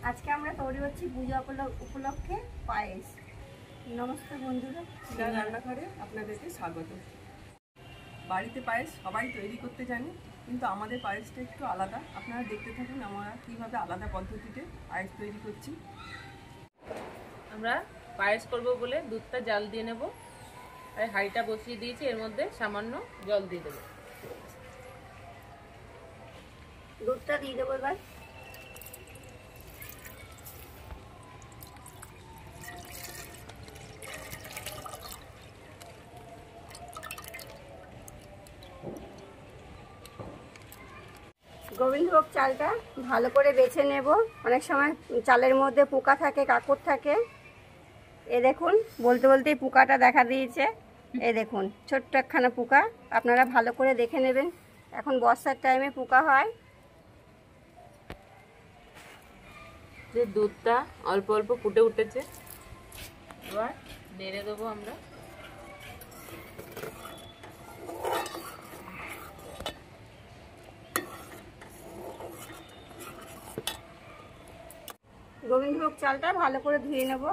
আজকে আমরা তৈরি করছি পূজা উপলক্ষে পায়েস। নমস্কার বন্ধুরা, রান্নাঘরে আপনাদেরকে স্বাগত। বাড়িতে পায়েস সবাই তৈরি করতে জানে, কিন্তু আমাদের পায়েসটা একটু আলাদা। আপনারা দেখতে থাকুন আমরা কীভাবে আলাদা পদ্ধতিতে পায়েস তৈরি করছি। আমরা পায়েস করব বলে দুধটা জাল দিয়ে নেব, আর হাঁড়িটা বসিয়ে দিয়েছি, এর মধ্যে সামান্য জল দিয়ে দেবো। দুধটা দিয়ে দেবো এবার। গোবিন্দভোগ চালটা ভালো করে বেছে নেব। অনেক সময় চালের মধ্যে পোকা থাকে, কাঁকড় থাকে। এ দেখুন, বলতে বলতেই পোকাটা দেখা দিয়েছে। এই দেখুন, ছোট্ট একখানা পোকা। আপনারা ভালো করে দেখে নেবেন, এখন বর্ষার টাইমে পোকা হয়। যে দুধটা অল্প অল্প ফুটে উঠেছে, এবার নেড়ে দেবো আমরা। গোবিন্দভোগ চালটা ভালো করে ধুয়ে নেব।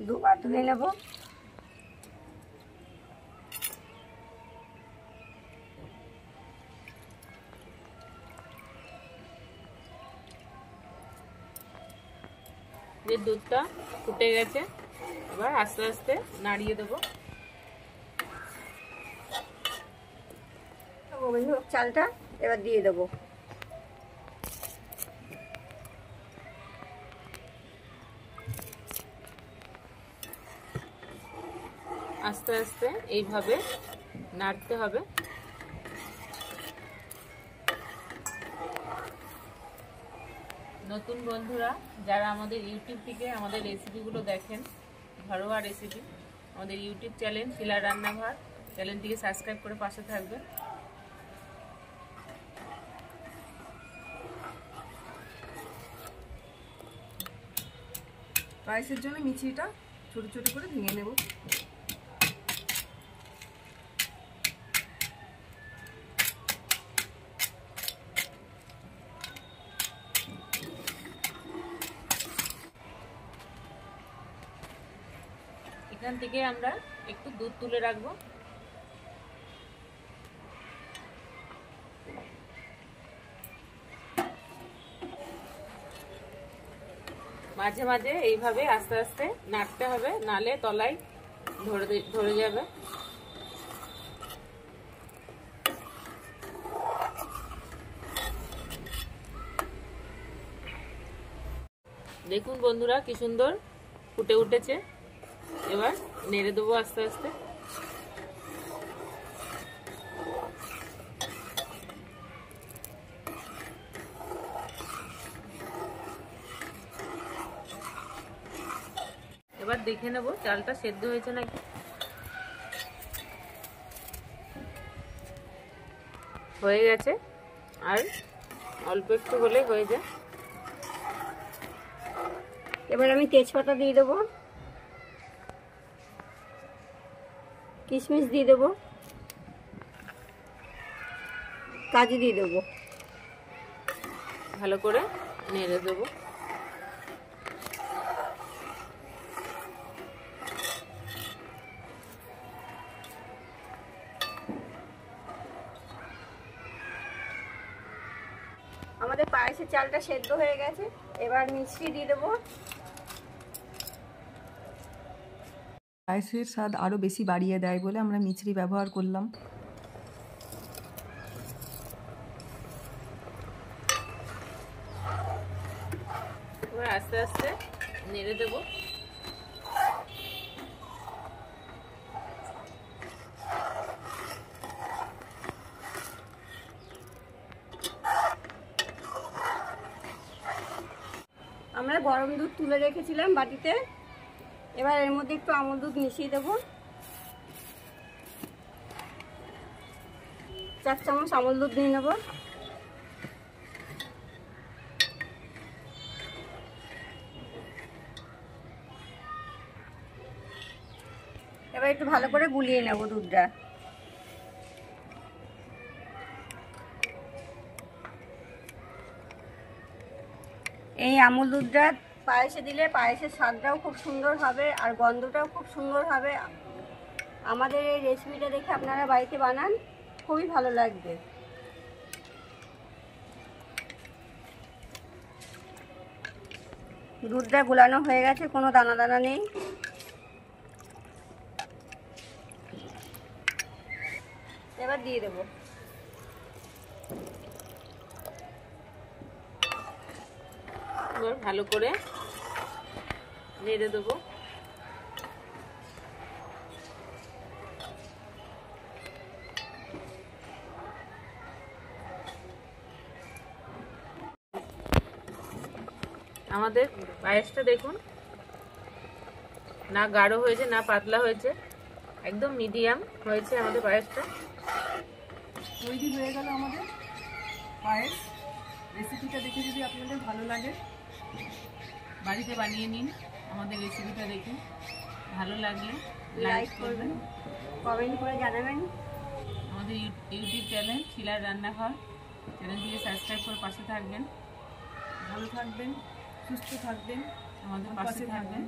দুবার ধুয়ে নেব। যে দুধটা ফুটে গেছে, এবার আস্তে আস্তে নাড়িয়ে দেবো। গোবিন্দভোগ চালটা এবার দিয়ে দেবো। আস্তে আস্তে এইভাবে নাড়তে হবে। নতুন বন্ধুরা যারা আমাদের ইউটিউব থেকে আমাদের রেসিপিগুলো দেখেন, ঘরোয়া রেসিপি, আমাদের ইউটিউব চ্যানেল শিলার রান্নাঘর, চ্যানেলটিকে সাবস্ক্রাইব করে পাশে থাকবেন। পায়েসের জন্য মিষ্টিটা ছোট ছোট করে ভেঙে নেব। এখান থেকে আমরা একটু দুধ তুলে রাখবো। মাঝে মাঝে এইভাবে আস্তে আস্তে নাড়তে হবে, নালে তলায় ধরে যাবে। দেখুন বন্ধুরা কি সুন্দর ফুটে উঠেছে। এবার নেড়ে দেবো আস্তে আস্তে। এবার দেখে নেব চালটা সেদ্ধ হয়েছে নাকি। হয়ে গেছে, আর অল্প একটু হলে হয়ে যায়। এবার আমি তেজপাতা দিয়ে দেবো, কিশমিশ দিয়ে দেবো, কাজু দিয়ে দেবো। ভালো করে নেড়ে দেবো। আমাদের পায়েসের চালটা সেদ্ধ হয়ে গেছে, এবার মিষ্টি দিয়ে দেবো। পায়েসের স্বাদ আরও বেশি বাড়িয়ে দেয় বলে আমরা মিছরি ব্যবহার করলাম। এবার আস্তে আস্তে নেড়ে দেবো। আমরা গরম দুধ তুলে রেখেছিলাম বাটিতে, এবার এর মধ্যে একটু আমুল দুধ মিশিয়ে দেবো। 4 চামচ আমুল দুধ দিয়ে নেব। এবার একটু ভালো করে গুলিয়ে নেব দুধটা। এই আমুল দুধটা পায়েসে দিলে পায়েসের স্বাদটাও খুব সুন্দর হবে আর গন্ধটাও খুব সুন্দর হবে। আমাদের এই রেসিপিটা দেখে আপনারা বাড়িতে বানান, খুবই ভালো লাগবে। দুধটা গুলানো হয়ে গেছে, কোনো দানা দানা নেই। এবার দিয়ে দেবো। এবার ভালো করে নেড়ে দেবো। আমাদের পায়েসটা দেখুন, না গাঢ় হয়েছে না পাতলা হয়েছে, একদম মিডিয়াম হয়েছে আমাদের পায়েসটা। তৈরি হয়ে গেল আমাদের পায়েস। রেসিপিটা দেখে যদি আপনাদের ভালো লাগে, বাড়িতে বানিয়ে নিন। আমাদের রেসিপিটা দেখুন, ভালো লাগলে লাইক করবেন, কমেন্ট করে জানাবেন। আমাদের ইউটিউব চ্যানেল শিলার রান্নাঘর, চ্যানেলটিকে সাবস্ক্রাইব করে পাশে থাকবেন। ভালো থাকবেন, সুস্থ থাকবেন, আমাদের পাশে থাকবেন।